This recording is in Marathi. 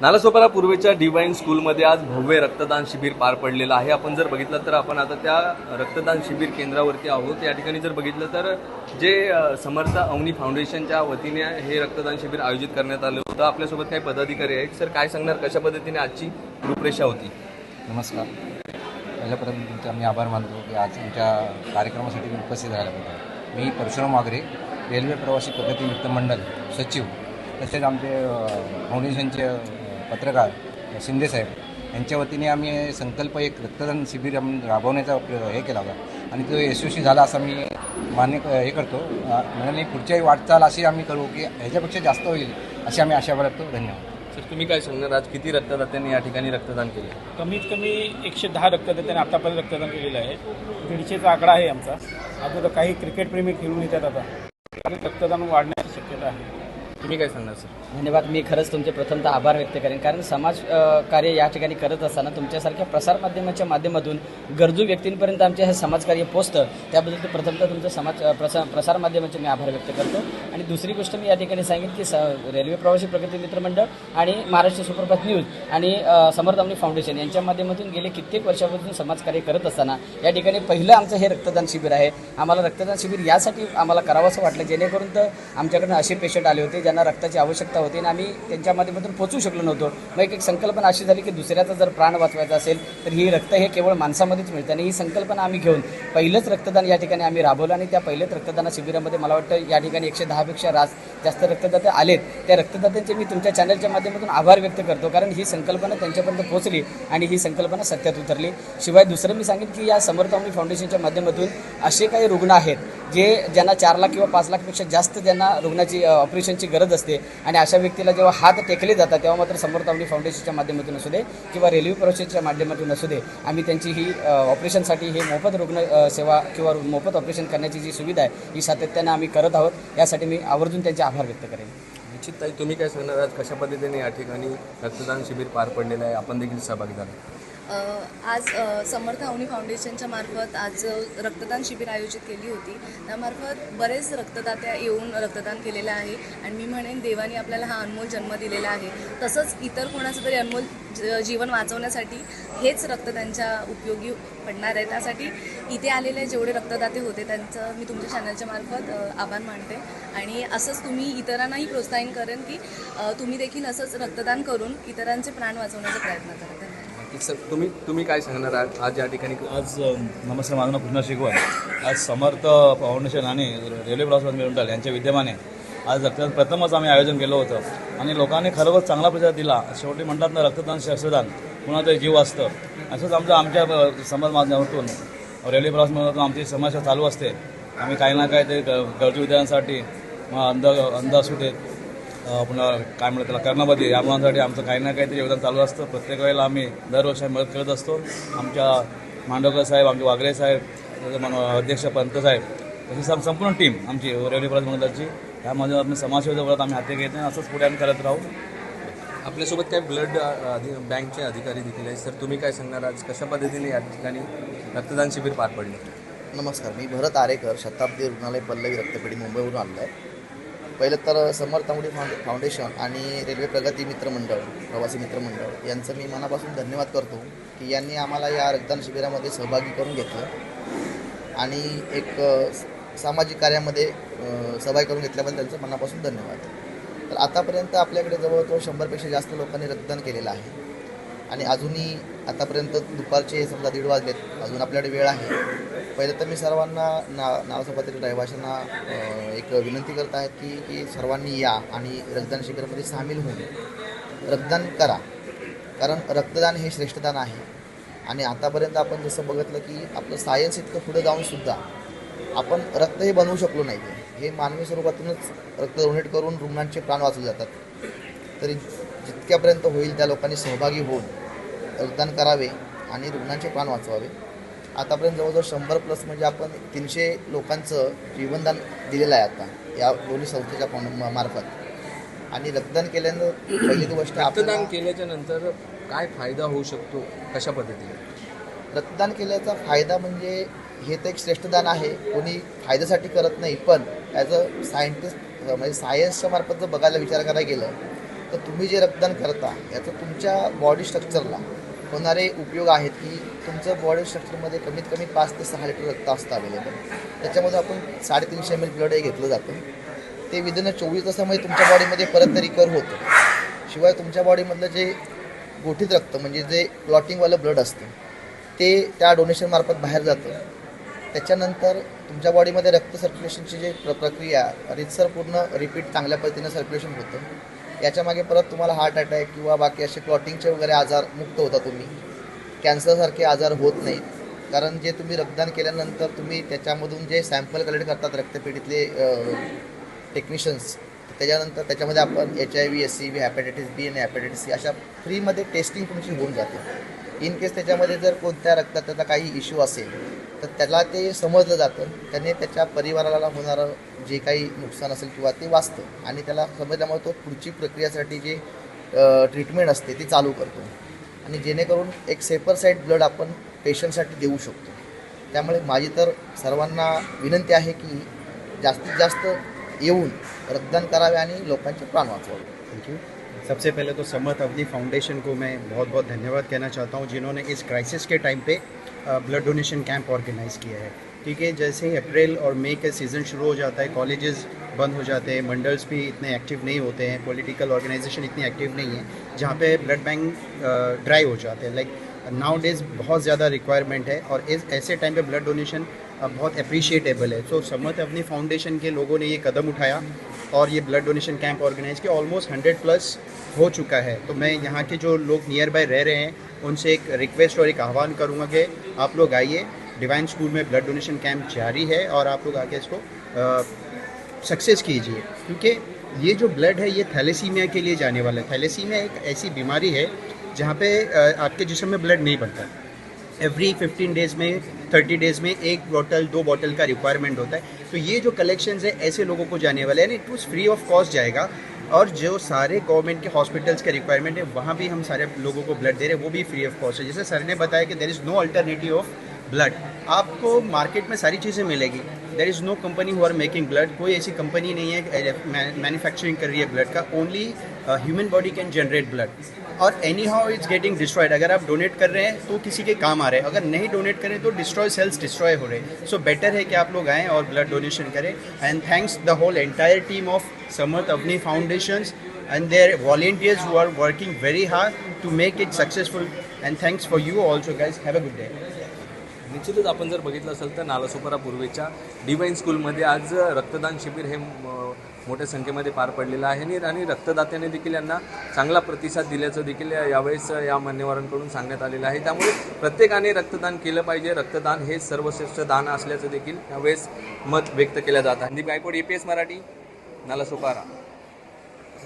नालासोपारा पूर्वेच्या डिवाइन स्कूलमध्ये आज भव्य रक्तदान शिबिर पार पडलेलं आहे। आपण जर बघितलं तर आपण आता त्या रक्तदान शिबिर केंद्रावरती आहोत। या ठिकाणी जर बघितलं तर जे समर्थ अवनी फाउंडेशनच्या वतीने हे रक्तदान शिबिर आयोजित करण्यात आलं होतं। आपल्यासोबत काही पदाधिकारी आहेत। सर, काय सांगणार, कशा पद्धतीने आजची रूपरेषा होती? नमस्कार. पहिल्यापर्यंत तुमचे आम्ही आभार मानतो की आज आमच्या कार्यक्रमासाठी उपस्थित राहिल्याबद्दल। मी परशुराम वागरे, रेल्वे प्रवासी प्रगती मित्र मंडळ सचिव, तसेच आमचे फाउंडेशनचे पत्रकार शिंदेसाहेब यांच्या वतीने आम्ही संकल्प एक रक्तदान शिबिर राबवण्याचा हे केला होता आणि तो यशस्वी झाला असं मी हे करतो। म्हणजे पुढच्याही वाटचाल अशी आम्ही करू की ह्याच्यापेक्षा जास्त होईल अशी आम्ही आशा बाळगतो। धन्यवाद. सर, तुम्ही काय सांगणार, आज किती रक्तदात्यांनी या ठिकाणी रक्तदान केले? कमीत कमी 110 रक्तदात्यांनी आतापर्यंत रक्तदान केलेलं आहे। 150चा आकडा आहे आमचा। अगोदर काही क्रिकेटप्रेमी खेळून येतात आता, कारण रक्तदान वाढण्याची शक्यता आहे। तुम्ही काय सांगणार सर? धन्यवाद. मी खरंच तुमचे प्रथमतः आभार व्यक्त करेन, कारण समाज कार्य या ठिकाणी करत असताना तुमच्यासारख्या प्रसारमाध्यमाच्या माध्यमातून गरजू व्यक्तींपर्यंत आमचे हे समाजकार्य पोचतं, त्याबद्दल प्रथमतः तुमचं प्रसारमाध्यमाचे मी आभार व्यक्त करतो। आणि दुसरी गोष्ट मी या ठिकाणी सांगेन की रेल्वे प्रवासी प्रगती मित्र मंडळ आणि महाराष्ट्र सुपरफास्ट न्यूज आणि समर्थ अवनी फाउंडेशन यांच्या माध्यमातून गेले कित्येक वर्षापासून समाजकार्य करत असताना या ठिकाणी पहिलं आमचं हे रक्तदान शिबिर आहे। आम्हाला रक्तदान शिबिर यासाठी आम्हाला करावंसं वाटलं, जेणेकरून तर आमच्याकडून असे पेशंट आले होते ज्यांना रक्ताची आवश्यकता होती आणि आम्ही त्यांच्या माध्यमातून पोचू शकलो नव्हतो। मग एक संकल्पना अशी झाली की दुसऱ्याचा जर प्राण वाचवायचा असेल तर ही रक्त हे केवळ माणसामध्येच मिळतं आणि ही संकल्पना आम्ही घेऊन पहिलंच रक्तदान या ठिकाणी आम्ही राबवलं आणि त्या पहिल्याच रक्तदान शिबिरामध्ये मला वाटतं या ठिकाणी 110पेक्षा जास्त रक्तदाते आलेत। त्या रक्तदात्यांचे मी तुमच्या चॅनलच्या माध्यमातून आभार व्यक्त करतो, कारण ही संकल्पना त्यांच्यापर्यंत पोहोचली आणि ही संकल्पना सत्यात उतरली। शिवाय दुसरं मी सांगेन की या समर्थ अवनी फाउंडेशनच्या माध्यमातून असे काही रुग्ण आहेत ज्यांना 4 लाख किंवा 5 लाखपेक्षा जास्त ज्यांना रुग्णाची ऑपरेशनची गरज असते आणि अशा व्यक्तीला जेव्हा हात टेकले जातात तेव्हा मात्र समर्थ अवनी फाउंडेशनच्या माध्यमातून असू दे किंवा रेल्वे प्रवासीच्या माध्यमातून असू दे, आम्ही त्यांची ही ऑपरेशनसाठी हे मोफत रुग्ण सेवा किंवा मोफत ऑपरेशन करण्याची जी सुविधा आहे ही सातत्यानं आम्ही करत आहोत। यासाठी मी आवर्जून त्यांचे आभार व्यक्त करेन। निश्चित ताई, तुम्ही काय सांगणार, आज कशा पद्धतीने या ठिकाणी रक्तदान शिबिर पार पडलेलं आहे? आपण देखील सहभागी झाला। आज समर्थ अवनी फाउंडेशनच्या मार्फत आज रक्तदान शिबिर आयोजित केली होती। त्यामार्फत बरेच रक्तदात्या येऊन रक्तदान केलेलं आहे आणि मी म्हणेन देवाने आपल्याला हा अनमोल जन्म दिलेला आहे। तसंच इतर कोणाचं तरी अनमोल जीवन वाचवण्यासाठी हेच रक्त त्यांच्या उपयोगी पडणार आहे। त्यासाठी इथे आलेले जेवढे रक्तदाते होते त्यांचं मी तुमच्या चॅनलच्या मार्फत आभार मानते आणि असंच तुम्ही इतरांनाही प्रोत्साहन करेन की तुम्ही देखील असंच रक्तदान करून इतरांचे प्राण वाचवण्याचा प्रयत्न करा। सर, तुम्ही काय सांगणार आज या ठिकाणी? आज नमस्कार, माझं नाव कृष्णा शिकवण। आज समर्थ फाउंडेशन आणि रेल्वे प्रवासी मंडळ यांच्या विद्यमाने आज रक्तदान प्रथमच आम्ही आयोजन केलं होतं आणि लोकांनी खरोखर चांगला प्रतिसाद दिला। शेवटी म्हणतात ना, रक्तदान शस्त्रदान, कुणाचं जीव असतं। असंच आमच्या समाज माध्यमातून रेल्वे प्रवासी मंडळातून आमची समस्या चालू असते। आम्ही काही ना काही ते गरजू विद्यार्थ्यांसाठी अंध असू देत, पुन्हा काय म्हणतात त्याला कर्णामध्ये, या मुलांसाठी आमचं काही ना काहीतरी योगदान चालू असतं। प्रत्येक वेळेला आम्ही दरवर्षी मदत करत असतो। आमच्या मांडवकर साहेब, आमचे वागरे साहेब, अध्यक्ष पंत साहेब, तसेच संपूर्ण टीम आमची रेल्वे प्रवासी मंडळाची, यामध्ये आम्ही समाजसेवेचा आम्ही हाती घेत नाही, असंच पुढे आम्ही करत राहू। आपल्यासोबत काही ब्लड बँकचे अधिकारी देखील आहेत। सर, तुम्ही काय सांगणार, आज कशा पद्धतीने या ठिकाणी रक्तदान शिबिर पार पडले? नमस्कार, मी भरत आरेकर, शताब्दी रुग्णालय पल्लवी रक्तपेढी मुंबईवरून आलो आहे। पहिलं तर समर्थ अवनी फाउंडेशन आणि रेल्वे प्रगती मित्रमंडळ, प्रवासी मित्रमंडळ यांचं मी मनापासून धन्यवाद करतो की यांनी आम्हाला या रक्तदान शिबिरामध्ये सहभागी करून घेतलं आणि एक सामाजिक कार्यामध्ये सहभागी करून घेतल्याबद्दल त्यांचं मनापासून धन्यवाद। तर आतापर्यंत आपल्याकडे जवळजवळ 100पेक्षा जास्त लोकांनी रक्तदान केलेलं आहे आणि अजूनही आतापर्यंत दुपारचे समजा 1:30 वाजलेत, अजून आपल्याकडे वेळ आहे। पहिलं तर मी सर्वांना नालासोपारातील रहिवाशांना एक विनंती करत आहेत की सर्वांनी या आणि रक्तदान शिबिरामध्ये सामील होऊन रक्तदान करा, कारण रक्तदान हे श्रेष्ठदान आहे। आणि आतापर्यंत आपण जसं बघितलं की आपलं सायन्स इतकं पुढे जाऊनसुद्धा आपण रक्त हे बनवू शकलो नाही। हे मानवी स्वरूपातूनच रक्त डोनेट करून रुग्णांचे प्राण वाचवले जातात। तरी जितक्यापर्यंत होईल त्या लोकांनी सहभागी होऊन रक्तदान करावे आणि रुग्णांचे प्राण वाचवावे। आतापर्यंत जवळजवळ 100+ म्हणजे आपण 300 लोकांचं जीवनदान दिलेलं आहे आता या दोन्ही संस्थेच्या मार्फत। आणि रक्तदान केल्यानं पहिली गोष्ट, रक्तदान केल्याच्या नंतर काय फायदा होऊ शकतो, कशा पद्धतीने? रक्तदान केल्याचा फायदा म्हणजे हे तर एक श्रेष्ठदान आहे, कोणी फायद्यासाठी करत नाही, पण ॲज अ सायंटिस्ट म्हणजे सायन्सच्या मार्फत जर बघायला विचार करायला गेलं तर तुम्ही जे रक्तदान करता याचा तुमच्या बॉडी स्ट्रक्चरला होणारे उपयोग आहेत की तुमचं बॉडी स्ट्रक्चरमध्ये कमीत कमी 5 ते 6 लिटर रक्त असतं अवेलेबल. त्याच्यामध्ये आपण 350 ml ब्लड हे घेतलं जातं. ते विदिन 24 तासामध्ये तुमच्या बॉडीमध्ये परत रिकवर होतं. शिवाय तुमच्या बॉडीमधलं जे गोठीत रक्त म्हणजे जे क्लॉटिंगवालं ब्लड असतं ते त्या डोनेशनमार्फत बाहेर जातं. त्याच्यानंतर तुमच्या बॉडीमध्ये रक्त सर्क्युलेशनची जी प्रक्रिया रितसर पूर्ण रिपीट चांगल्या पद्धतीनं सर्क्युलेशन होतं. याच्यामागे परत तुम्हाला हार्ट अटॅक किंवा बाकी असे क्लॉटिंगचे वगैरे आजार मुक्त होता तुम्ही. कॅन्सरसारखे आजार होत नाहीत, कारण जे तुम्ही रक्तदान केल्यानंतर तुम्ही त्याच्यामधून जे सॅम्पल कलेक्ट करतात रक्तपेढीतले टेक्निशियन्स, त्याच्यानंतर त्याच्यामध्ये आपण HIV, SCV, हॅपॅटायटिस B आणि हॅपॅटायटिस C अशा फ्रीमध्ये टेस्टिंग तुमची होऊन जाते. इन केस त्याच्यामध्ये जर कोणत्या रक्तात त्याचा काही इश्यू असेल तर त्याला ते समजलं जातं. त्याने त्याच्या परिवाराला होणारं जे काही नुकसान असेल किंवा ते वाचतं आणि त्याला समजल्यामुळे तो पुढची प्रक्रियासाठी जी ट्रीटमेंट असते ती चालू करतो आणि जेणेकरून एक सेपर साईड ब्लड आपण पेशंटसाठी देऊ शकतो. त्यामुळे माझी तर सर्वांना विनंती आहे की जास्तीत जास्त येऊन रक्तदान करावे आणि लोकांचे प्राण वाचवावे. Thank you. सबसे पहले तो समर्थ अवनी फाउंडेशन को मैं बहुत बहुत धन्यवाद कहना चाहता हूँ, जिन्होंने इस क्राइसिस के टाइम पे ब्लड डोनेशन कैंप ऑर्गेनाइज़ किया है. क्योंकि जैसे ही अप्रैल और मई का सीज़न शुरू हो जाता है, कॉलेजेस बंद हो जाते हैं, मंडल्स भी इतने एक्टिव नहीं होते हैं, पॉलिटिकल ऑर्गेनाइजेशन इतनी एक्टिव नहीं है, जहाँ पे ब्लड बैंक ड्राई हो जाते हैं. लाइक नाउ डेज बहुत ज़्यादा रिक्वायरमेंट है और इस ऐसे टाइम पे ब्लड डोनेशन बहुत अप्रिशिएटेबल है. सो समर्थ अवनी फाउंडेशन के लोगों ने ये कदम उठाया और ये ब्लड डोनेशन कैंप ऑर्गेनाइज किया. ऑलमोस्ट 100+ हो चुका है. तो मैं यहाँ के जो लोग नियर बाय रह रहे हैं उनसे एक रिक्वेस्ट और एक आह्वान करूँगा कि आप लोग आइए. डिवाइन स्कूल में ब्लड डोनेशन कैंप जारी है और आप लोग आके इसको सक्सेस कीजिए, क्योंकि ये जो ब्लड है ये थैलेसीमिया के लिए जाने वाला है. थैलेसीमिया एक ऐसी बीमारी है जहाँ पे आपके जिस्म में ब्लड नहीं बनता. एवरी 15 डेज़ में 30 डेज़ में 1 बॉटल 2 बॉटल का रिक्वायरमेंट होता है. तो ये जो कलेक्शंस है ऐसे लोगों को जाने वाले हैं. It was free of cost जाएगा और जो सारे गवर्नमेंट के हॉस्पिटल्स के रिक्वायरमेंट है वहाँ भी हम सारे लोगों को ब्लड दे रहे हैं, वो भी फ्री ऑफ कॉस्ट है. जैसे सर ने बताया कि there is no alternative of blood. आपको मार्केट में सारी चीज़ें मिलेगी. There is no company who are making blood. कोई ऐसी कंपनी नहीं है मैन्युफैक्चरिंग कर रही है ब्लड का. Only human body can generate blood और anyhow it's getting destroyed. अगर आप डोनेट कर रहे हैं तो किसी के काम आ रहे हैं, अगर नहीं डोनेट करें तो डिस्ट्रॉय सेल्स डिस्ट्रॉय हो रहे हैं. सो बेटर है कि आप लोग आएँ और ब्लड डोनेशन करें. And thanks the whole entire team of Samarth Avani foundations and their volunteers who are working very hard to make it successful. And thanks for you also guys. Have a good day. निश्चितच आपण जर बघितलं असेल तर नालासोपारा पूर्वेच्या डिवाइन स्कूलमध्ये आज रक्तदान शिबिर हे मोठ्या संख्येमध्ये पार पडलेलं आहे आणि रक्तदात्याने देखील यांना चांगला प्रतिसाद दिल्याचं देखील यावेळेस या मान्यवरांकडून सांगण्यात आलेलं आहे. त्यामुळे प्रत्येकाने रक्तदान केलं पाहिजे. रक्तदान हे सर्वश्रेष्ठ दान असल्याचं देखील यावेळेस मत व्यक्त केलं जात आहे. गायकवाड, APS मराठी, नालासोपारा.